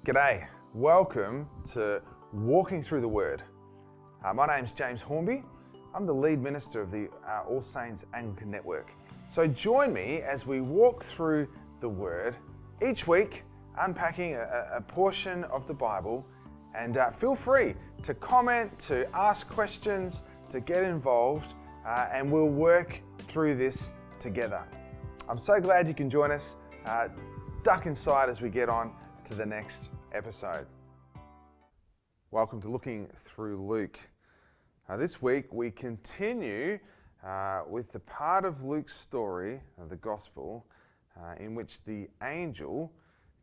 G'day, welcome to Walking Through the Word. My name's James Hornby. I'm the lead minister of the All Saints Anglican Network. So join me as we walk through the Word, each week unpacking a portion of the Bible, and feel free to comment, to ask questions, to get involved, and we'll work through this together. I'm so glad you can join us. Duck inside as we get on to the next episode. Welcome to Looking Through Luke. This week we continue with the part of Luke's story, the Gospel, in which the angel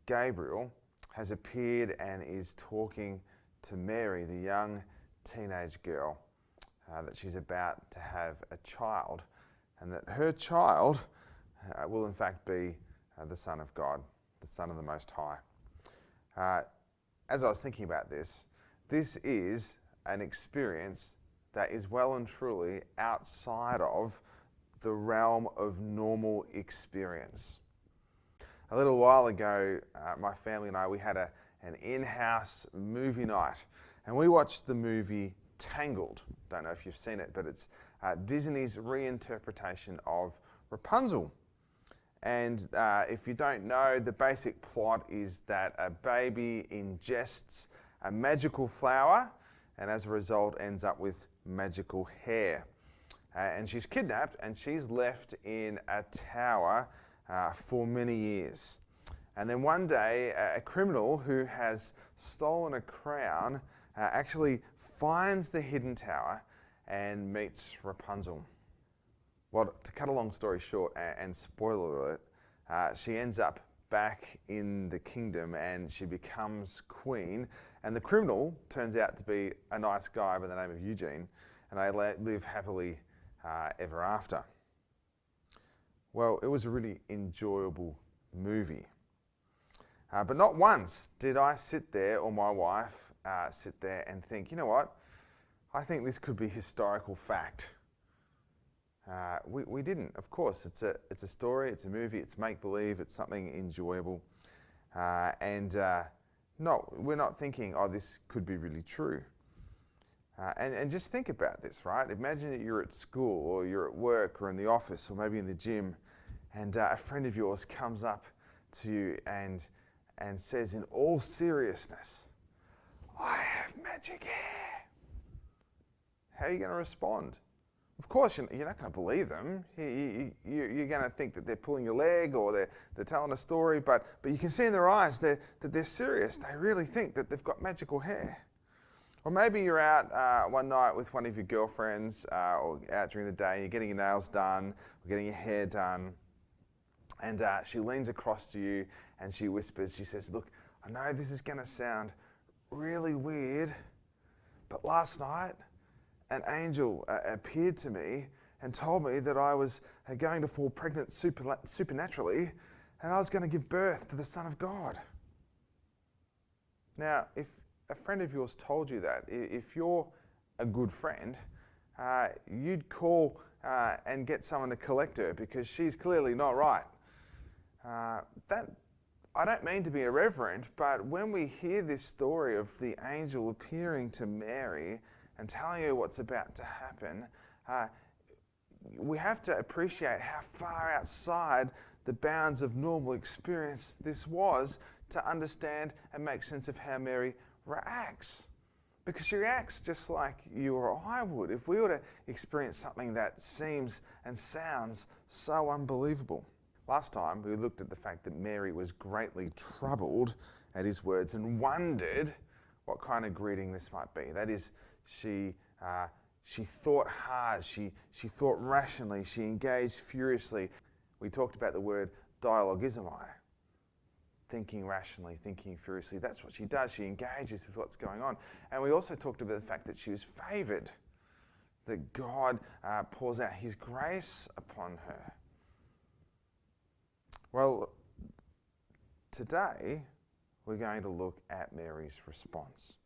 Gabriel has appeared and is talking to Mary, the young teenage girl, that she's about to have a child, and that her child will in fact be the Son of God, the Son of the Most High. As I was thinking about this is an experience that is well and truly outside of the realm of normal experience. A little while ago, my family and I, we had an in-house movie night, and we watched the movie Tangled. Don't know if you've seen it, but it's Disney's reinterpretation of Rapunzel. And if you don't know, the basic plot is that a baby ingests a magical flower and as a result ends up with magical hair. And she's kidnapped and she's left in a tower for many years. And then one day, a criminal who has stolen a crown actually finds the hidden tower and meets Rapunzel. Well, to cut a long story short and spoiler alert, she ends up back in the kingdom and she becomes queen. And the criminal turns out to be a nice guy by the name of Eugene, and they live happily ever after. Well, it was a really enjoyable movie. But not once did I sit there, or my wife sit there and think, you know what, I think this could be historical fact. We didn't. Of course, it's a story, it's a movie, it's make-believe, it's something enjoyable. No, we're not thinking, oh, this could be really true. And just think about this, right? Imagine that you're at school, or you're at work, or in the office, or maybe in the gym, and a friend of yours comes up to you and says in all seriousness, I have magic hair. How are you going to respond? Of course, you're not going to believe them. You're going to think that they're pulling your leg or they're telling a story, but you can see in their eyes that they're serious. They really think that they've got magical hair. Or maybe you're out one night with one of your girlfriends or out during the day, you're getting your nails done or getting your hair done, and she leans across to you and she whispers, she says, look, I know this is going to sound really weird, but last night, an angel appeared to me and told me that I was going to fall pregnant supernaturally and I was going to give birth to the Son of God. Now, if a friend of yours told you that, if you're a good friend, you'd call and get someone to collect her because she's clearly not right. I don't mean to be irreverent, but when we hear this story of the angel appearing to Mary and telling you what's about to happen, we have to appreciate how far outside the bounds of normal experience this was to understand and make sense of how Mary reacts. Because she reacts just like you or I would if we were to experience something that seems and sounds so unbelievable. Last time we looked at the fact that Mary was greatly troubled at his words and wondered what kind of greeting this might be. That is, she thought hard, she thought rationally, she engaged furiously. We talked about the word dialogismai, thinking rationally, thinking furiously. That's what she does. She engages with what's going on. And we also talked about the fact that she was favoured, that God pours out his grace upon her. Well, today we're going to look at Mary's response.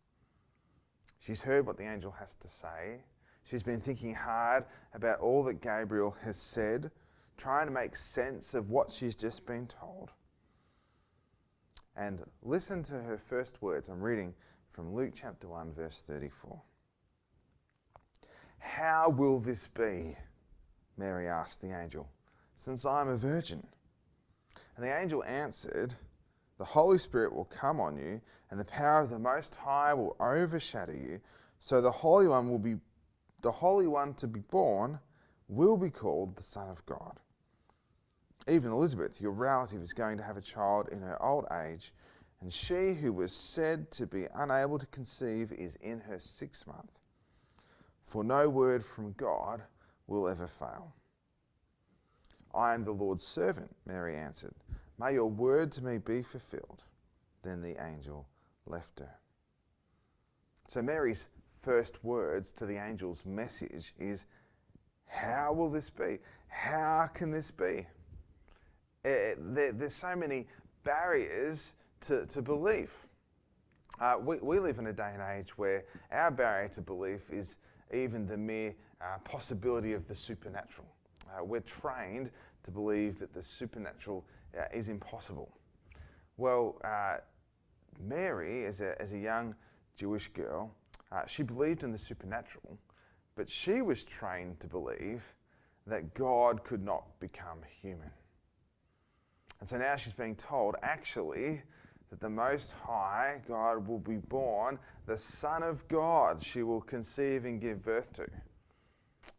She's heard what the angel has to say. She's been thinking hard about all that Gabriel has said, trying to make sense of what she's just been told. And listen to her first words. I'm reading from Luke chapter 1, verse 34. "How will this be?" Mary asked the angel, "since I am a virgin?" And the angel answered, "The Holy Spirit will come on you, and the power of the Most High will overshadow you. So the Holy One to be born will be called the Son of God. Even Elizabeth, your relative, is going to have a child in her old age, and she who was said to be unable to conceive is in her 6th month. For no word from God will ever fail." "I am the Lord's servant," Mary answered. "May your word to me be fulfilled." Then the angel left her. So Mary's first words to the angel's message is, how will this be? How can this be? There's so many barriers to belief. We live in a day and age where our barrier to belief is even the mere possibility of the supernatural. We're trained to believe that the supernatural is impossible. Well, Mary, as a young Jewish girl, she believed in the supernatural, but she was trained to believe that God could not become human. And so now she's being told, actually, that the Most High God will be born, the Son of God she will conceive and give birth to.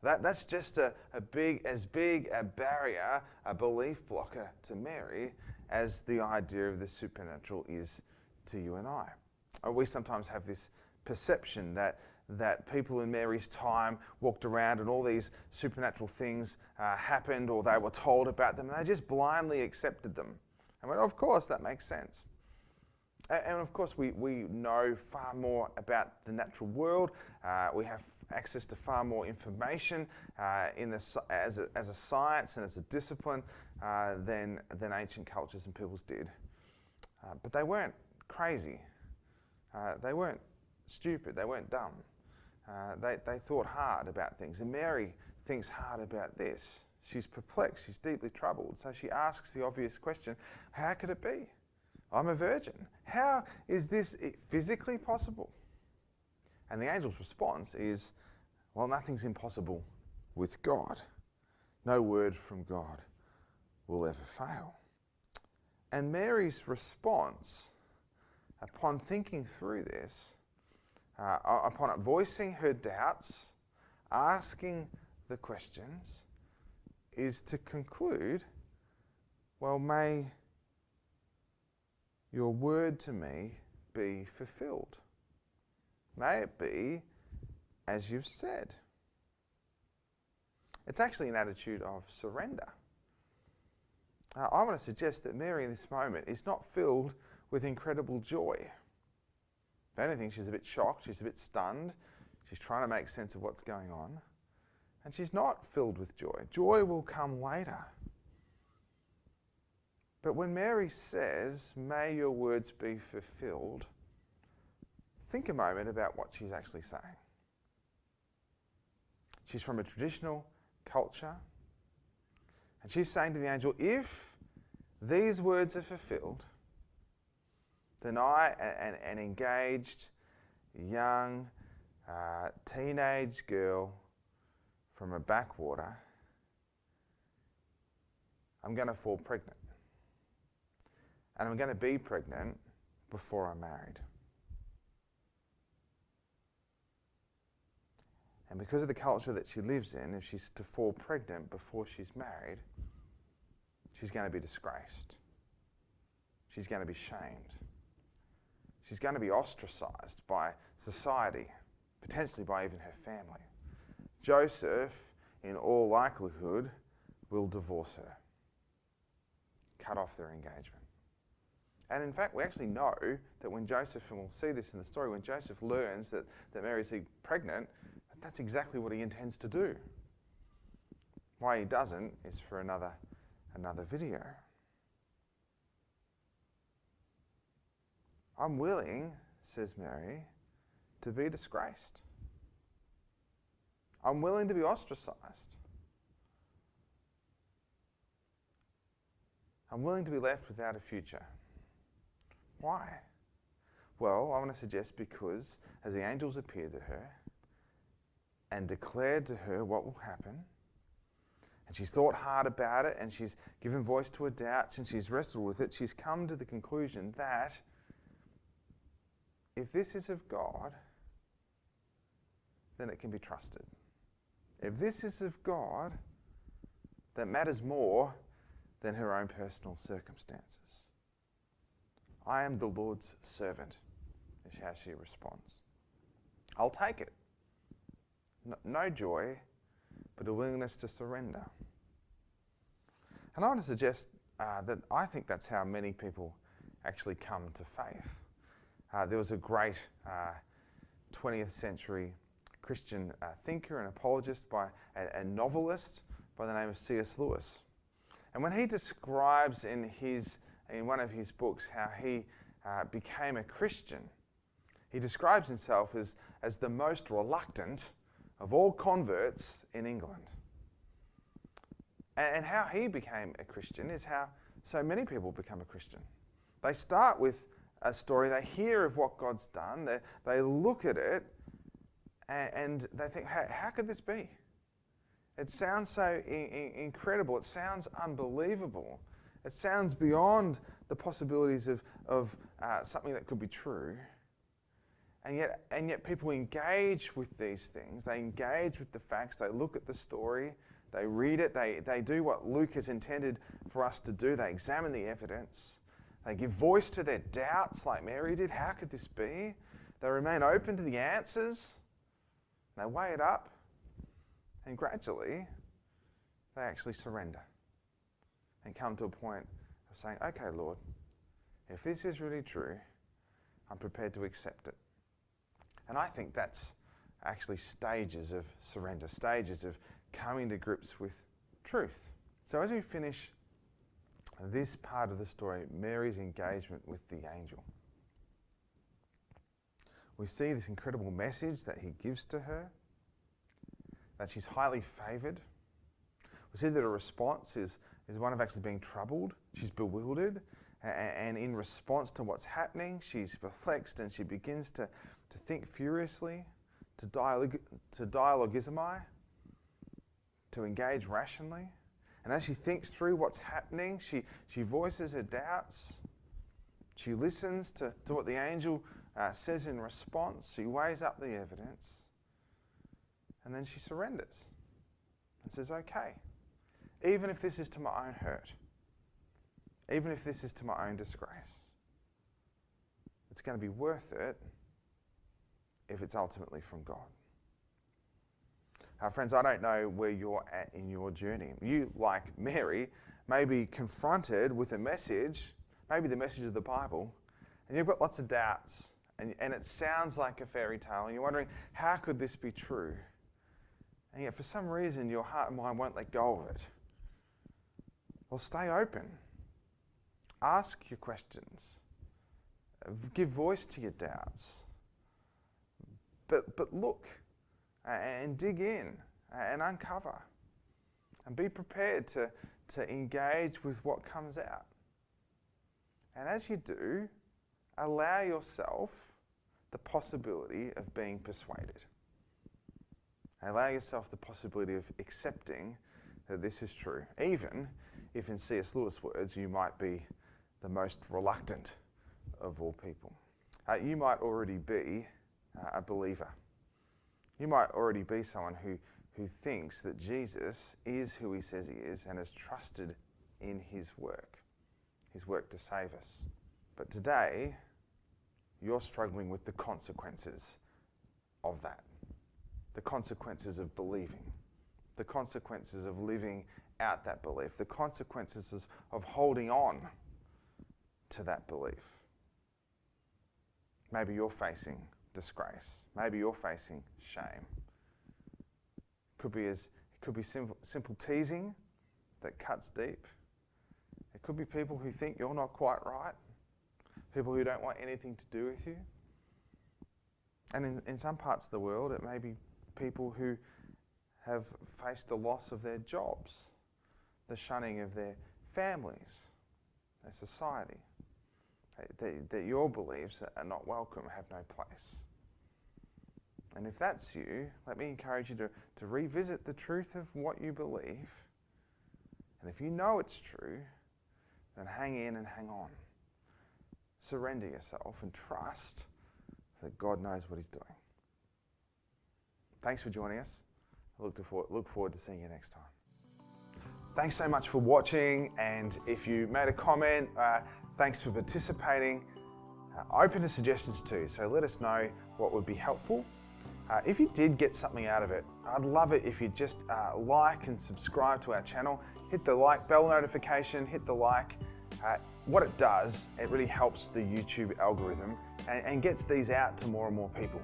That's just as big a barrier, a belief blocker to Mary as the idea of the supernatural is to you and I. We sometimes have this perception that people in Mary's time walked around and all these supernatural things happened, or they were told about them, and they just blindly accepted them. And of course, that makes sense. And of course, we know far more about the natural world. We have access to far more information as a science and as a discipline than ancient cultures and peoples did. But they weren't crazy. They weren't stupid. They weren't dumb. They thought hard about things. And Mary thinks hard about this. She's perplexed. She's deeply troubled. So she asks the obvious question, how could it be? I'm a virgin. How is this physically possible? And the angel's response is, well, nothing's impossible with God. No word from God will ever fail. And Mary's response, upon thinking through this, upon voicing her doubts, asking the questions, is to conclude, well, may your word to me be fulfilled. May it be as you've said. It's actually an attitude of surrender. I want to suggest that Mary in this moment is not filled with incredible joy. If anything, she's a bit shocked, she's a bit stunned, she's trying to make sense of what's going on, and she's not filled with joy. Joy will come later. But when Mary says, may your words be fulfilled, think a moment about what she's actually saying. She's from a traditional culture, and she's saying to the angel, if these words are fulfilled, then I, an engaged, young, teenage girl from a backwater, I'm going to fall pregnant. And I'm going to be pregnant before I'm married. And because of the culture that she lives in, if she's to fall pregnant before she's married, she's going to be disgraced. She's going to be shamed. She's going to be ostracized by society, potentially by even her family. Joseph, in all likelihood, will divorce her, cut off their engagement. And in fact, we actually know that when Joseph, and we'll see this in the story, when Joseph learns that Mary's pregnant, that's exactly what he intends to do. Why he doesn't is for another video. I'm willing, says Mary, to be disgraced. I'm willing to be ostracized. I'm willing to be left without a future. Why? Well, I want to suggest because as the angels appeared to her and declared to her what will happen, and she's thought hard about it, and she's given voice to her doubts, and she's wrestled with it, she's come to the conclusion that if this is of God, then it can be trusted. If this is of God, that matters more than her own personal circumstances. I am the Lord's servant, is how she responds. I'll take it. No joy, but a willingness to surrender. And I want to suggest that I think that's how many people actually come to faith. There was a great 20th century Christian thinker and apologist, by a novelist by the name of C.S. Lewis. And when he describes in one of his books how he became a Christian, he describes himself as the most reluctant of all converts in England. And how he became a Christian is how so many people become a Christian. They start with a story, they hear of what God's done, they look at it, and they think, hey, how could this be? It sounds so incredible, it sounds unbelievable, it sounds beyond the possibilities of something that could be true. And yet people engage with these things, they engage with the facts, they look at the story, they read it, they do what Luke has intended for us to do, they examine the evidence, they give voice to their doubts like Mary did. How could this be? They remain open to the answers, they weigh it up, and gradually they actually surrender and come to a point of saying, okay, Lord, if this is really true, I'm prepared to accept it. And I think that's actually stages of surrender, stages of coming to grips with truth. So as we finish this part of the story, Mary's engagement with the angel, we see this incredible message that he gives to her, that she's highly favoured. We see that her response is one of actually being troubled. She's bewildered, and in response to what's happening, she's perplexed, and she begins to think furiously, to dialogizomai, to engage rationally. And as she thinks through what's happening, she voices her doubts. She listens to what the angel says in response. She weighs up the evidence. And then she surrenders and says, okay, even if this is to my own hurt, even if this is to my own disgrace, it's going to be worth it if it's ultimately from God. Friends, I don't know where you're at in your journey. You, like Mary, may be confronted with a message, maybe the message of the Bible, and you've got lots of doubts, and it sounds like a fairy tale, and you're wondering, how could this be true? And yet for some reason your heart and mind won't let go of it. Well, stay open. Ask your questions. Give voice to your doubts. But look and dig in and uncover. And be prepared to engage with what comes out. And as you do, allow yourself the possibility of being persuaded. Allow yourself the possibility of accepting that this is true, even if in C.S. Lewis' words, you might be the most reluctant of all people. You might already be a believer. You might already be someone who thinks that Jesus is who he says he is and has trusted in his work to save us. But today, you're struggling with the consequences of that. The consequences of believing, the consequences of living out that belief, the consequences of holding on to that belief. Maybe you're facing disgrace. Maybe you're facing shame. It could be simple teasing that cuts deep. It could be people who think you're not quite right, people who don't want anything to do with you. And in some parts of the world, it may be people who have faced the loss of their jobs, the shunning of their families, their society. that your beliefs that are not welcome have no place. And if that's you, let me encourage you to revisit the truth of what you believe. And if you know it's true, then hang in and hang on. Surrender yourself and trust that God knows what He's doing. Thanks for joining us. I look forward to seeing you next time. Thanks so much for watching, and if you made a comment, thanks for participating. Open to suggestions too, so let us know what would be helpful. If you did get something out of it, I'd love it if you just like and subscribe to our channel. Hit the like bell notification, hit the like. What it does, it really helps the YouTube algorithm and gets these out to more and more people.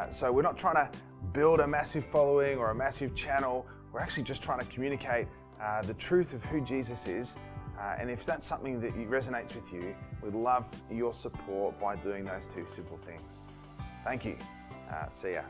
So we're not trying to build a massive following or a massive channel. We're actually just trying to communicate the truth of who Jesus is. And if that's something that resonates with you, we'd love your support by doing those two simple things. Thank you. See ya.